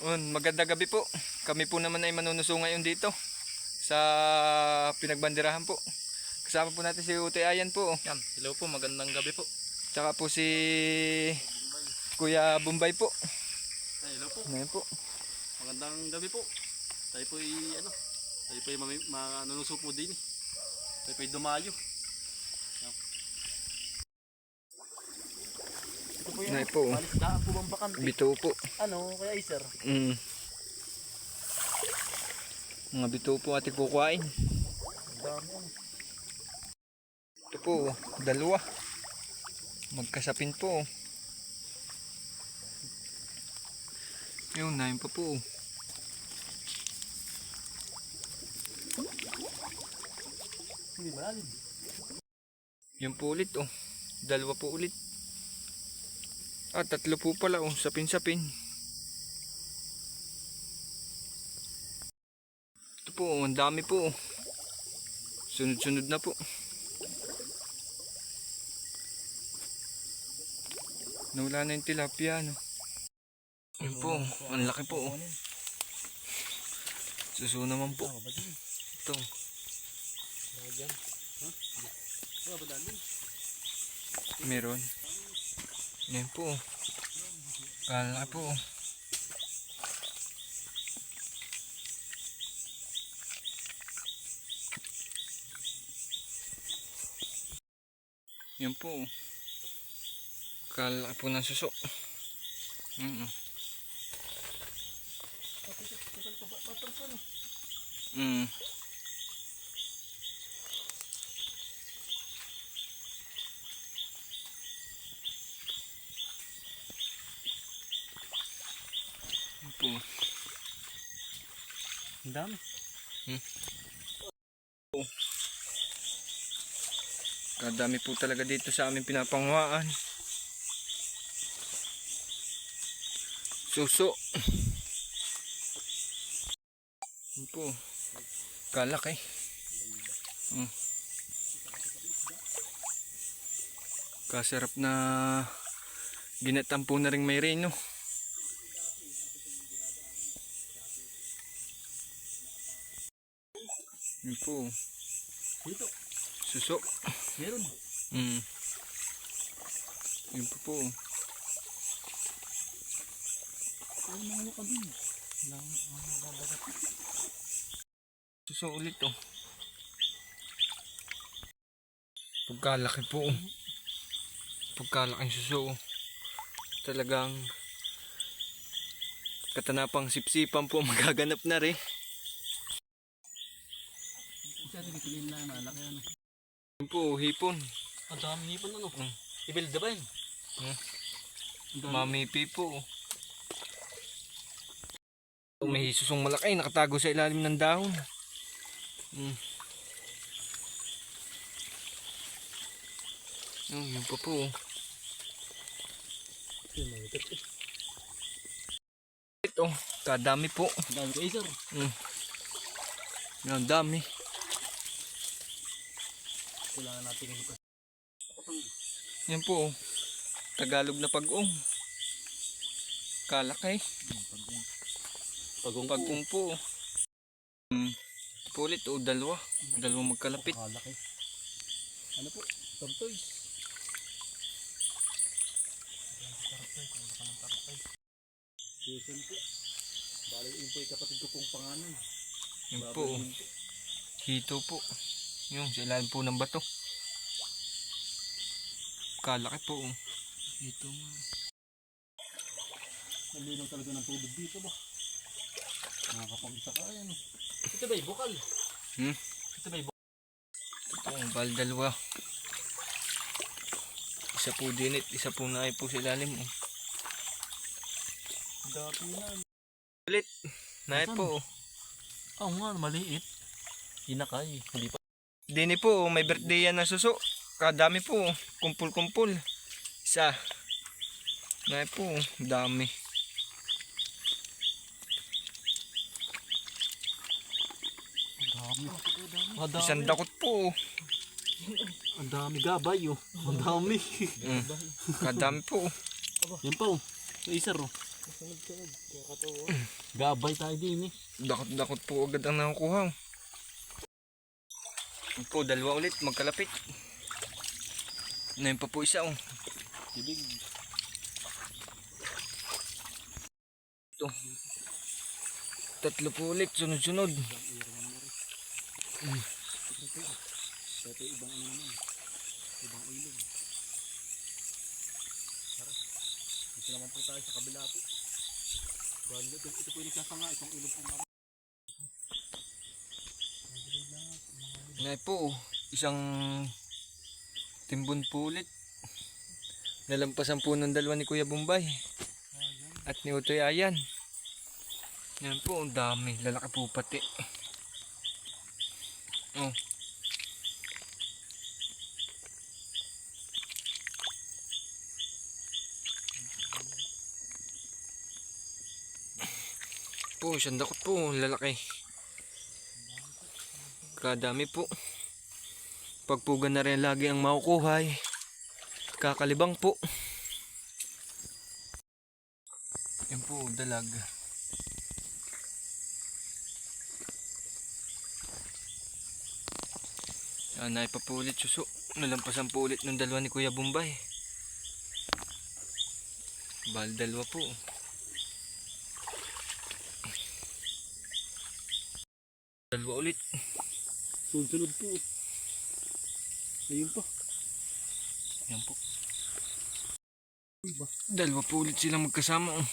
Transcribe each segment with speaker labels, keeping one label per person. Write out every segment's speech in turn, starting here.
Speaker 1: Magandang gabi po. Kami po naman ay manunuso ngayon dito sa pinagbanderahan po. Kasama po natin si Utoy Ayan po.
Speaker 2: Yan, hello po, magandang gabi po.
Speaker 1: Tsaka po si Kuya Bombay po.
Speaker 2: Hello po,
Speaker 1: Ngayon po.
Speaker 2: magandang gabi po. Tayo po manunuso po din. Tayo po dumayo. Ito po
Speaker 1: Ngayon po.
Speaker 2: Balisdaan po bang bakante?
Speaker 1: Bito po.
Speaker 2: Ano, kaya sir?
Speaker 1: Mga bito po ating kukuhain.
Speaker 2: Ang dami ano.
Speaker 1: Ito po, dalawa. Magkasapin po. Yun, nahin pa po.
Speaker 2: Hindi malalim.
Speaker 1: Yun po ulit oh. Dalawa po ulit. Tatlo po pala oh, sapin-sapin. Ito po, ang dami po. Sunod-sunod na po. Nawala na yung tilapia, no? Yun po, ang laki po. Oh. Suso naman po. Ito. Meron. Yan po. Kalaki po. Yan po. Kalaki po ng suso. Yan po.
Speaker 2: Ang dami.
Speaker 1: Kadami po talaga dito sa aming pinapanguhaan. Suso. Yan po. Kalaki. Kasarap na ginatampo na rin may reno. Yan po.
Speaker 2: Dito.
Speaker 1: Suso.
Speaker 2: Meron.
Speaker 1: Yan po po.
Speaker 2: Ay, mga ka din.
Speaker 1: Suso ulit oh. Pagkalaki po. Pagkalaking suso. Talagang katanapang sipsipan po magaganap na rin.
Speaker 2: Kasi pipiliin lang na laki ano.
Speaker 1: Yan po, hipon.
Speaker 2: Ang dami hipon ano. Ibilda ba yun?
Speaker 1: Mamipi po. May susong malaki nakatago sa ilalim ng dahon. Yun pa po. Ito, kadami po.
Speaker 2: Ang dami kayo sir.
Speaker 1: Yan, dami.
Speaker 2: Kailangan natin ito.
Speaker 1: Yan po. Tagalog na pag-ong. Kalaki. Pag-ong po. Pulit o dalawa. Dalawa magkalapit.
Speaker 2: Kalaki. Ano po? Tortoise. Susan po. Bali yun po yung kapatid ko pong pangalan.
Speaker 1: Yan po. Hito po. Yung sa ilalim po ng bato. Kalaki po. Hito nga.
Speaker 2: Nalinaw talaga ng tubig dito ba? Nakakapag-isa ka yan. Ito ba yung bukal? Ito ba yung bukal?
Speaker 1: Ito ang dalawa. Isa po dinit. Isa po na ay po sa ilalim.
Speaker 2: Dati na.
Speaker 1: Ulit. Naay po.
Speaker 2: Oo nga, maliit. Hinakay. Hindi pa.
Speaker 1: Dini po. May birthday yan na suso. Kadami po. Kumpul-kumpul. Isa. Naay po. Dami.
Speaker 2: Dami.
Speaker 1: Isang dakot po.
Speaker 2: Ang dami gabay oh. Ang dami.
Speaker 1: Kadami po.
Speaker 2: Yan pa oh. May isa oh. Sunod-sunod. Kakatawa. Gabay tayo din eh.
Speaker 1: Dakot-dakot po agad ang nakukuha. Yun po, dalawa ulit, magkalapit. Ngayon pa po isa, oh.
Speaker 2: Tibig.
Speaker 1: Ito. Tatlo po ulit, sunod-sunod.
Speaker 2: Ito ibang ano naman. Ibang ilog. Tara. Dito naman po tayo sa kabila po. Ito po yung nagsasanga. Itong ilog po naman.
Speaker 1: Ngayon po, isang timbon po ulit. Nalampasan po ng dalawa ni Kuya Bombay. At ni Utoy Ayan. Yan po, ang dami. Lalaki po pati. Oh. Po, siyang dakot po, lalaki. Kadami po. Pagpugan na rin lagi ang makukuhay. Kakalibang po. Yan po, dalag. Yan, naipa po ulit suso. Nalampasan po ulit ng dalawa ni Kuya Bombay. Bal, dalawa po. Dalawa ulit.
Speaker 2: Sunod-sunod po. Ayun pa.
Speaker 1: Yan po. Dalawa po ulit silang magkasama. Oh.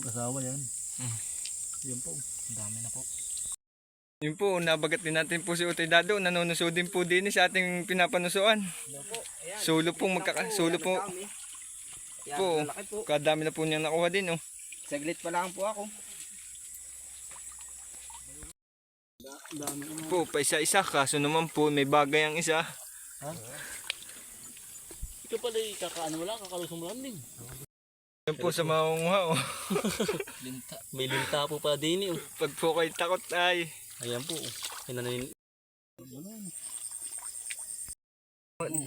Speaker 2: Mag-asawa yan. Yan po.
Speaker 1: Ang dami na po. Yun po, nabagat din natin po si Utoy Dado. Nanunuso din po din sa ating pinapanusuan. Sulo po sulo po. Po, kadami na po niyang nakuha din. Oh.
Speaker 3: Saglit pa lang po ako.
Speaker 1: Po, pa isa-isa. Kaso naman po, may bagay ang isa.
Speaker 2: Ha? Ikaw pala kakaano mo lang, kakalusong mo lang din.
Speaker 1: Yan po sa maunguha. Oh.
Speaker 2: Linta. May linta po pa din eh.
Speaker 1: Pag po kayo takot ay.
Speaker 2: Ayan po. Hinanayin.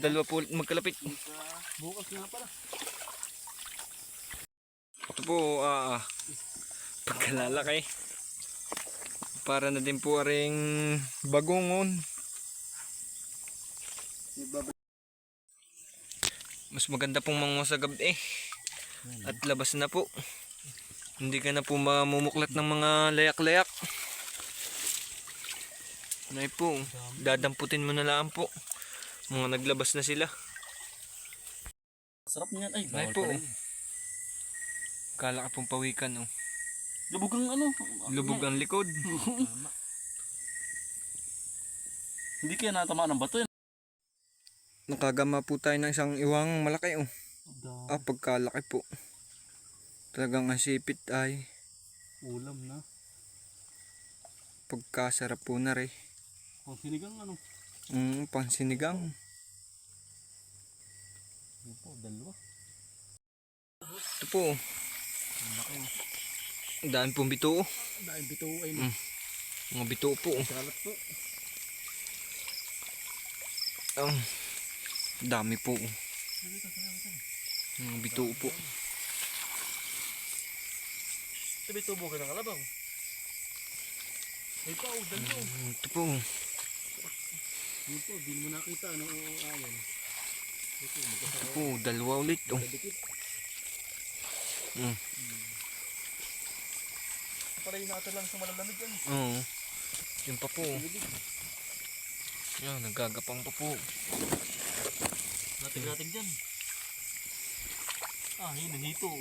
Speaker 1: Dalawa po ulit magkalapit.
Speaker 2: Bukas nga pala.
Speaker 1: Ito po, pagkalalaki. Para na din po aring bagongon. Mas maganda pong manguha sa gabi at labas na po. Hindi ka na po mamumuklat ng mga layak-layak. Nay po, dadamputin mo na lang po. Mga naglabas na sila.
Speaker 2: Sarap niyan. Ay,
Speaker 1: Nay
Speaker 2: bawal
Speaker 1: po.
Speaker 2: pa rin.
Speaker 1: Kala ka pong pawikan. Oh.
Speaker 2: Lubog ang ano.
Speaker 1: Lubog ang likod.
Speaker 2: Hindi kaya natamaan ng bato yan.
Speaker 1: Nakagama po tayo ng isang iwang malaki. Oh. Pagkalaki po. Talagang ang sipit ay
Speaker 2: Ulam na.
Speaker 1: pagkasarap po na rin.
Speaker 2: Ang sinigang ano.
Speaker 1: Pansinigang.
Speaker 2: Yan po, dalawa.
Speaker 1: Ito po. Ang dami pong bituo.
Speaker 2: Dahil bito ay no.
Speaker 1: Mga bituo po.
Speaker 2: Salat po.
Speaker 1: Ang dami po. Mga bituo po.
Speaker 2: Ito bito mo ka ng kalabaw. Ay pa, dalawa.
Speaker 1: Ito po.
Speaker 2: Yun po, di mo nakita ano ayan. Ito,
Speaker 1: Ito po, dalawa ulit. Oh.
Speaker 2: magkadikit. Para inata lang sa malalamig yan.
Speaker 1: Oo. Yun pa po. Yan, nagagapang pa po.
Speaker 2: Natig-natig dyan. Yun, ang hito.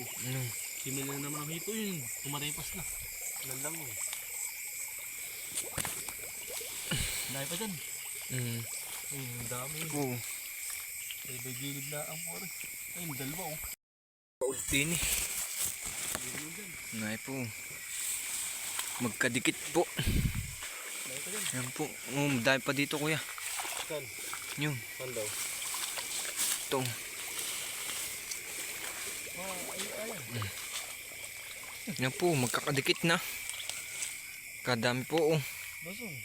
Speaker 2: Simil na naman ang hito yun. Tumaripas na. Lalang mo. Dahil pa dyan. Ang dami.
Speaker 1: Po.
Speaker 2: Ay, may gilid na ang pore. Ay, may dalawa oh.
Speaker 1: Ultini. Nay po. Magkadikit po.
Speaker 2: Dahil pa dyan.
Speaker 1: Yan po. Dahil pa dito kuya.
Speaker 2: Saan?
Speaker 1: Yun.
Speaker 2: Saan daw?
Speaker 1: Ito. Yan po. Magkakadikit na. Kadami po. Oh.
Speaker 2: Basong.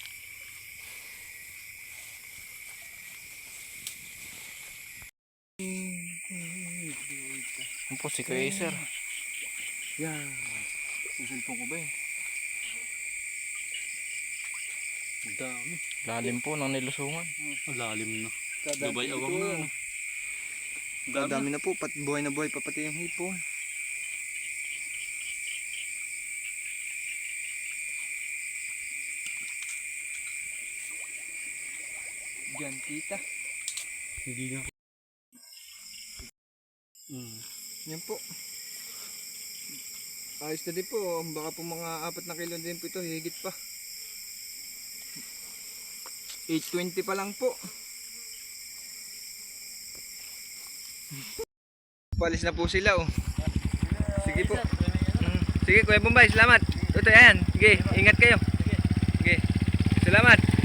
Speaker 1: Yan po si Kuya Sir. Yan. Susulpong ko ba eh.
Speaker 2: Ang dami.
Speaker 3: Lalim po ng nilusungan.
Speaker 2: Ang lalim na.
Speaker 1: Kadami
Speaker 2: Gabay awang
Speaker 1: dito.
Speaker 2: na. Ano.
Speaker 1: Dadami na po, buhay na buhay pa pati yung hipon. Diyan kita.
Speaker 2: Hindi nga.
Speaker 1: Yan po. Ayos na din po. Baka po mga 4 na kilo din po ito. Higit pa. 820 pa lang po. Palis na po sila oh. Sige po. Sige Kuya Bombay, salamat. Ito yan. Sige, ingat kayo. Sige. Salamat.